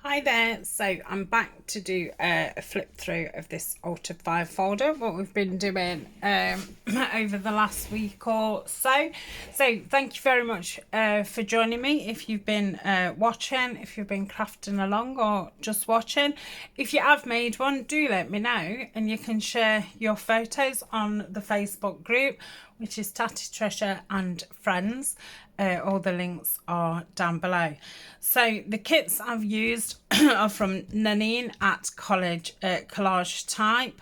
Hi there, so I'm back to do a flip through of this Altar 5 folder, what we've been doing over the last week or so. So thank you very much for joining me if you've been watching, if you've been crafting along or just watching. If you have made one, do let me know and you can share your photos on the Facebook group, which is Tatty Treasure and Friends. All the links are down below. So the kits I've used are from Nanine at Collage Type.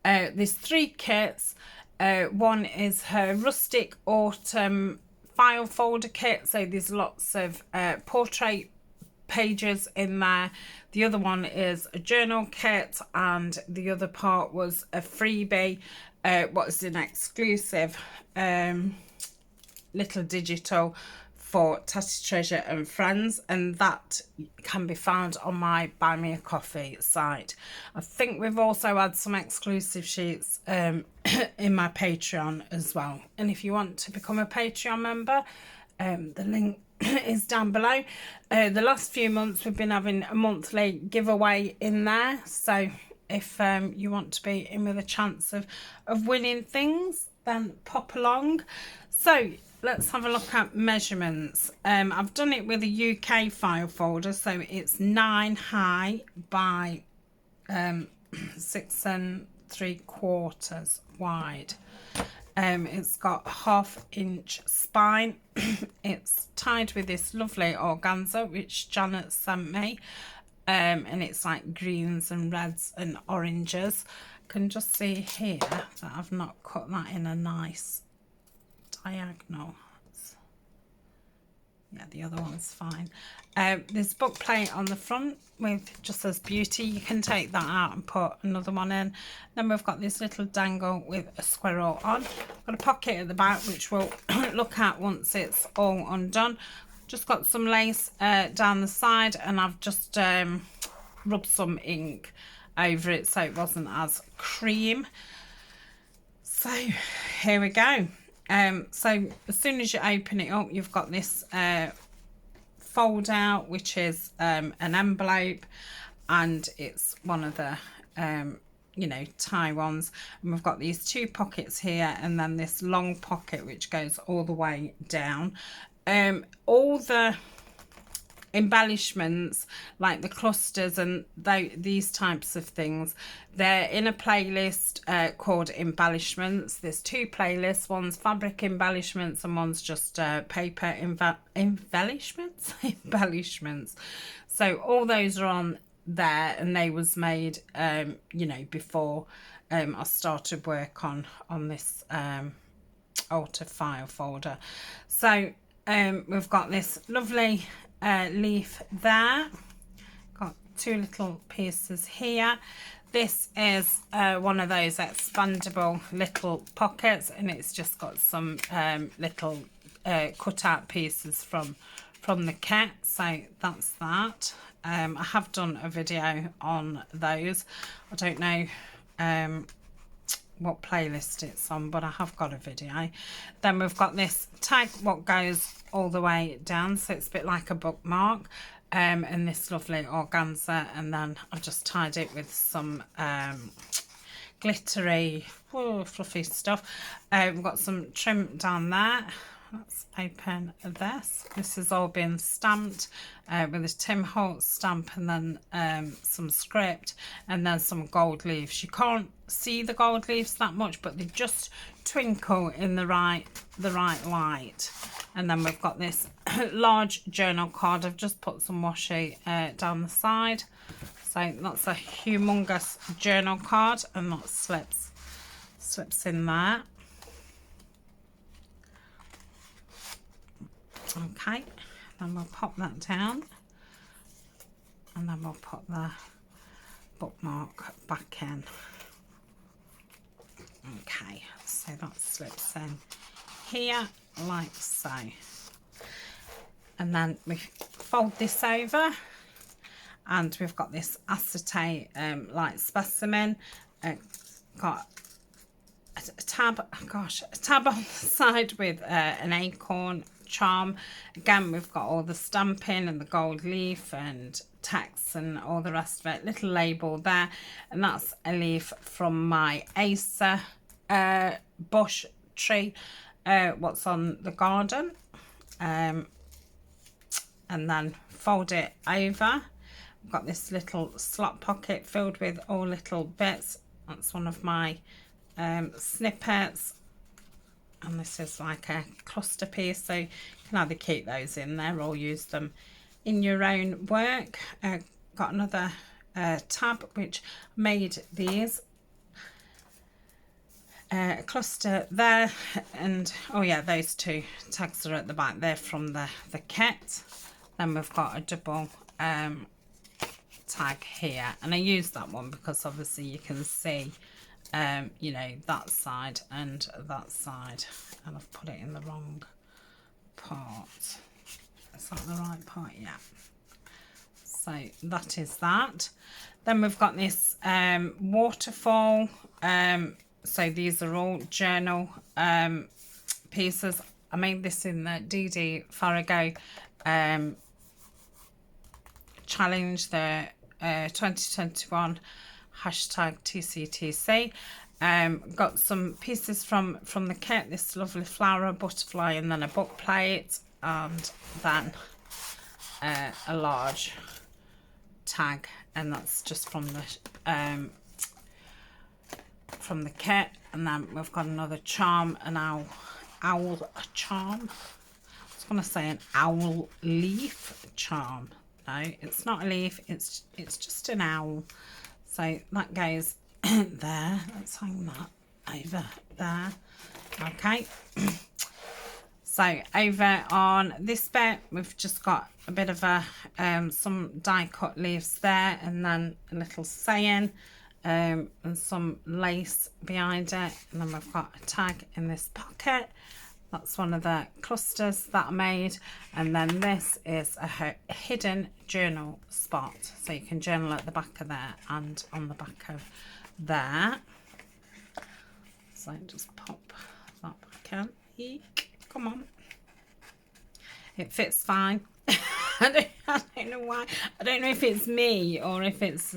There's 3 kits. One is her Rustic Autumn file folder kit. So there's lots of portrait pages in there. The other one is a journal kit, and the other part was a freebie. What's an exclusive little digital for Tatty Treasure and Friends, and that can be found on my Buy Me a Coffee site. I think we've also had some exclusive sheets in my Patreon as well, and if you want to become a Patreon member, the link is down below. The last few months we've been having a monthly giveaway in there, so if you want to be in with a chance of winning things, then pop along. So let's have a look at measurements. I've done it with a UK file folder, so it's 9 high by 6 3/4 wide. It's got 1/2 inch spine. It's tied with this lovely organza which Janet sent me, and it's like greens and reds and oranges. I can just see here that I've not cut that in a nice diagonal. Yeah, the other one's fine. There's book plate on the front with just says beauty. You can take that out and put another one in. Then we've got this little dangle with a squirrel on. I've got a pocket at the back which we'll look at once it's all undone. Just got some lace down the side, and I've just rubbed some ink over it so it wasn't as cream. So here we go. So as soon as you open it up, you've got this fold out, which is an envelope, and it's one of the you know, tie ones, and we've got these 2 pockets here, and then this long pocket which goes all the way down. All the embellishments, like the clusters and these types of things, they're in a playlist called Embellishments. There's 2 playlists, one's fabric embellishments and one's just paper embellishments. So all those are on there, and they was made you know, before I started work on this Altar file folder. So we've got this lovely leaf there, got 2 little pieces here. This is one of those expandable little pockets, and it's just got some little cut out pieces from the kit. So that's that. I have done a video on those. I don't know what playlist it's on, but I have got a video. Then we've got this tag what goes all the way down, so it's a bit like a bookmark, and this lovely organza, and then I've just tied it with some glittery fluffy stuff. We've got some trim down there. Let's open this. This has all been stamped with a Tim Holtz stamp, and then some script, and then some gold leaves. You can't see the gold leaves that much, but they just twinkle in the right light. And then we've got this large journal card. I've just put some washi down the side. So that's a humongous journal card, and that slips in there. Okay, then we'll pop that down, and then we'll put the bookmark back in. Okay, so that slips in here like so, and then we fold this over, and we've got this acetate light specimen. Got a tab on the side with an acorn charm. Again, we've got all the stamping and the gold leaf and text and all the rest of it. Little label there, and that's a leaf from my Acer bush tree, what's on the garden. And then fold it over. I've got this little slot pocket filled with all little bits. That's one of my snippets, and this is like a cluster piece, so you can either keep those in there or use them in your own work. Got another tab which made these cluster there, and oh yeah, those two tags are at the back. They're from the kit. Then we've got a double tag here, and I use that one because obviously you can see you know, that side and that side, and I've put it in the wrong part. Is that the right part? Yeah. So that is that. Then we've got this waterfall. So these are all journal pieces. I made this in the DD Farrago challenge, the 2021 hashtag TCTC. Got some pieces from the kit, this lovely flower, butterfly, and then a book plate, and then a large tag, and that's just from the kit. And then we've got another charm, an owl charm. I was going to say an owl leaf charm. No, it's not a leaf, it's just an owl. So that goes there. Let's hang that over there. Okay. So over on this bit, we've just got a bit of a some die cut leaves there, and then a little saying, and some lace behind it, and then we've got a tag in this pocket. That's one of the clusters that I made, and then this is a hidden journal spot, so you can journal at the back of there and on the back of there. So just pop that back in. Eek. Come on, it fits fine. I don't know why. I don't know if it's me or if it's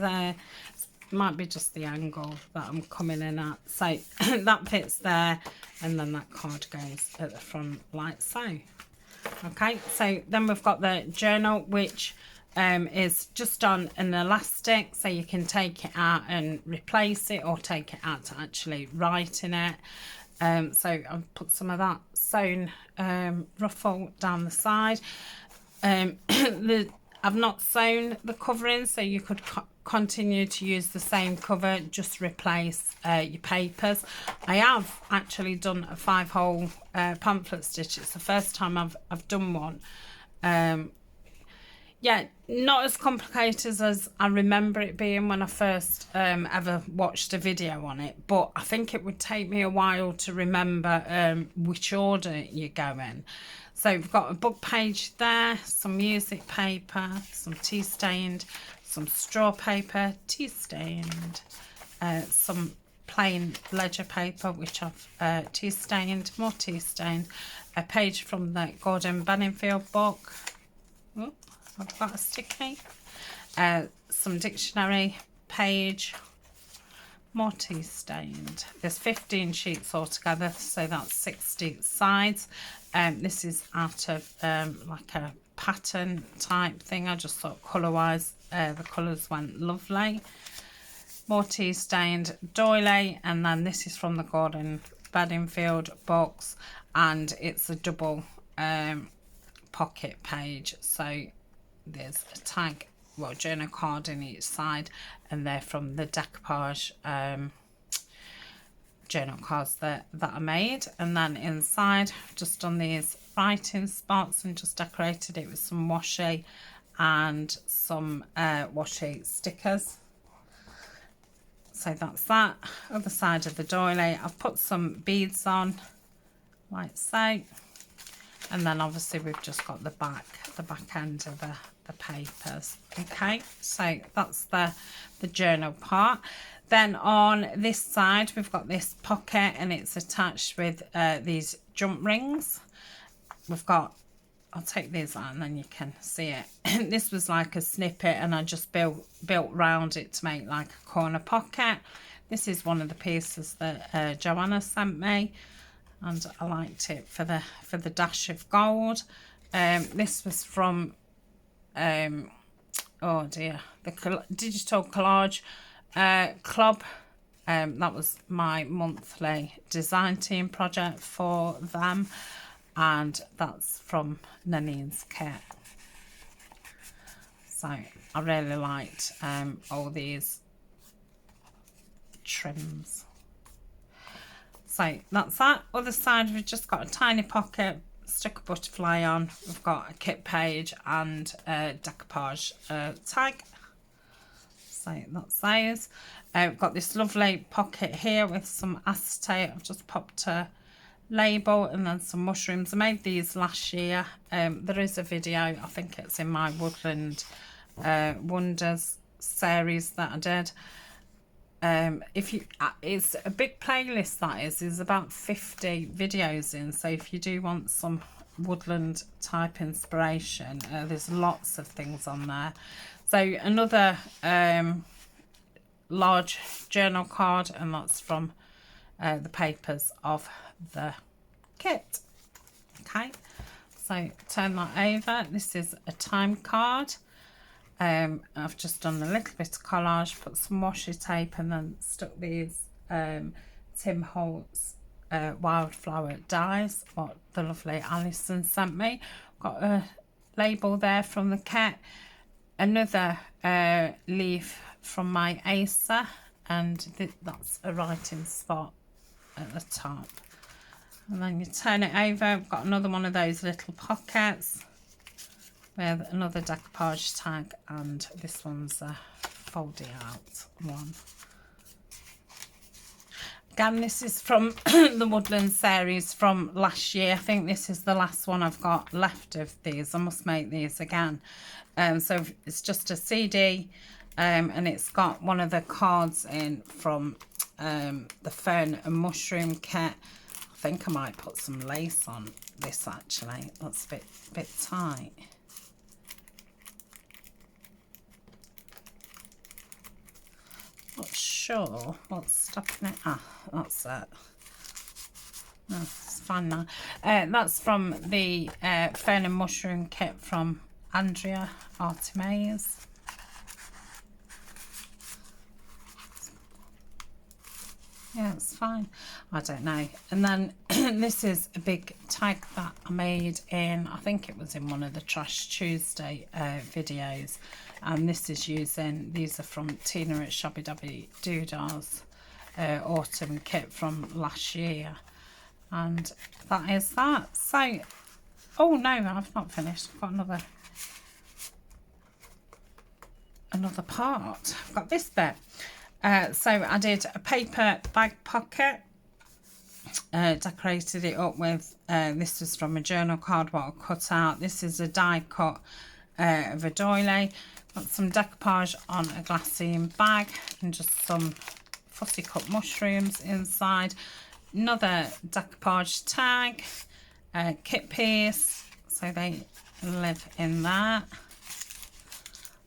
might be just the angle that I'm coming in at. So that fits there, and then that card goes at the front like so. Okay, so then we've got the journal, which is just on an elastic, so you can take it out and replace it, or take it out to actually write in it. So I've put some of that sewn ruffle down the side. I've not sewn the covering, so you could continue to use the same cover, just replace your papers. I have actually done a 5-hole pamphlet stitch. It's the first time I've done one. Yeah, not as complicated as I remember it being when I first ever watched a video on it, but I think it would take me a while to remember which order you go in. So we've got a book page there, some music paper, some tea stained, some straw paper, tea stained, some plain ledger paper which I've tea stained, more tea stained, a page from the Gordon Benningfield book. Oh, I've got a sticky, some dictionary page, more tea stained. There's 15 sheets altogether, so that's 60 sides. This is out of like a pattern type thing. I just thought colour wise the colours went lovely. More tea stained doily, and then this is from the Gordon Bedingfield box, and it's a double pocket page, so there's a tag, well, journal card in each side, and they're from the decoupage journal cards that I made. And then inside, I've just done these writing spots and just decorated it with some washi and some washi stickers. So that's that. Other side of the doily, I've put some beads on like so, and then obviously we've just got the back end of the papers. Okay, so that's the journal part. Then on this side, we've got this pocket, and it's attached with these jump rings. we've got, I'll take these out and then you can see it. This was like a snippet, and I just built round it to make like a corner pocket. This is one of the pieces that Joanna sent me, and I liked it for the dash of gold. This was from oh dear, the Digital Collage Club. That was my monthly design team project for them, and that's from Nanine's kit. So I really liked all these trims. So that's that. Other side, we've just got a tiny pocket, stick a butterfly on. We've got a kit page and a decoupage tag. So that's those. We've got this lovely pocket here with some acetate. I've just popped a label and then some mushrooms. I made these last year. There is a video, I think it's in my Woodland Wonders series that I did. If you it's a big playlist, that is. There's about 50 videos in, so if you do want some woodland type inspiration, there's lots of things on there. So another large journal card, and that's from the papers of the kit. Okay, so turn that over. This is a time card. I've just done a little bit of collage, put some washi tape, and then stuck these Tim Holtz wildflower dies, what the lovely Alison sent me. Got a label there from the kit, another leaf from my Acer, and that's a writing spot at the top. And then you turn it over. I've got another one of those little pockets with another decoupage tag, and this one's a folding out one. Again, this is from the Woodland series from last year. I think this is the last one I've got left of these. I must make these again. So it's just a CD, and it's got one of the cards in from the Fern and Mushroom kit. I think I might put some lace on this actually. That's a bit tight. Not sure what's stopping it. Ah, that's it. No, it's fine now. That's from the Fern and Mushroom kit from Andrea Artimaze. Yeah, it's fine. I don't know. And then this is a big tag that I made in, I think it was in one of the Trash Tuesday videos. And this is using, these are from Tina at Shabby Dabby Doodah's autumn kit from last year. And that is that. So, oh no, I've not finished. I've got another part. I've got this bit. So I did a paper bag pocket, decorated it up with, this was from a journal card what I cut out. This is a die cut of a doily. Got some decoupage on a glassine bag and just some fussy cut mushrooms inside. Another decoupage tag, kit piece, so they live in that.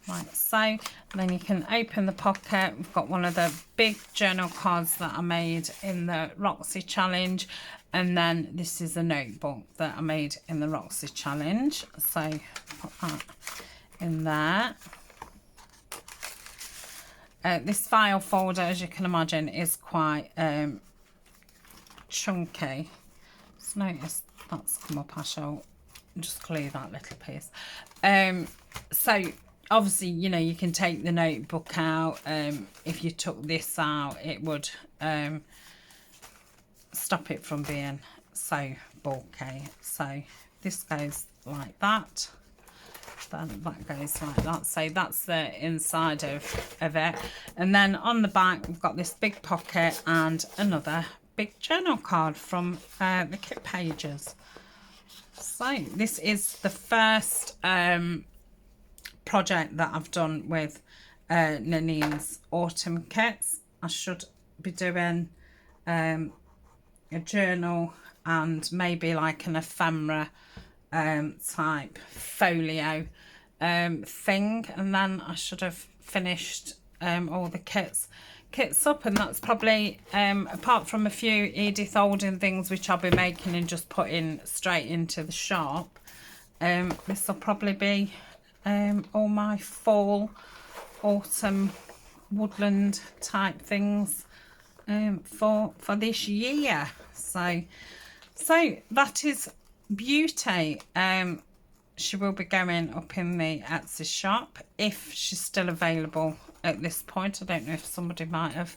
Like so. And then you can open the pocket. We've got one of the big journal cards that I made in the Roxy Challenge, and then this is a notebook that I made in the Roxy Challenge, so put that in there. This file folder, as you can imagine, is quite chunky. Just notice that's come up. I shall just glue that little piece. So obviously, you know, you can take the notebook out. If you took this out, it would stop it from being so bulky. So this goes like that. Then that goes like that. So that's the inside of it. And then on the back, we've got this big pocket and another big journal card from the kit pages. So this is the first project that I've done with Nanine's autumn kits. I should be doing a journal and maybe like an ephemera type folio thing, and then I should have finished all the kits up, and that's probably apart from a few Edith Holden things which I'll be making and just putting straight into the shop, this will probably be all my fall autumn woodland type things for this year. So that is Beauty. She will be going up in the Etsy shop if she's still available at this point. I don't know if somebody might have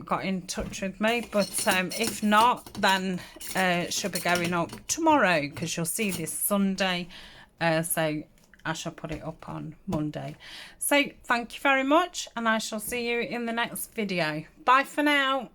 got in touch with me, but if not, then she'll be going up tomorrow, because you'll see this Sunday, so I shall put it up on Monday. So thank you very much, and I shall see you in the next video. Bye for now.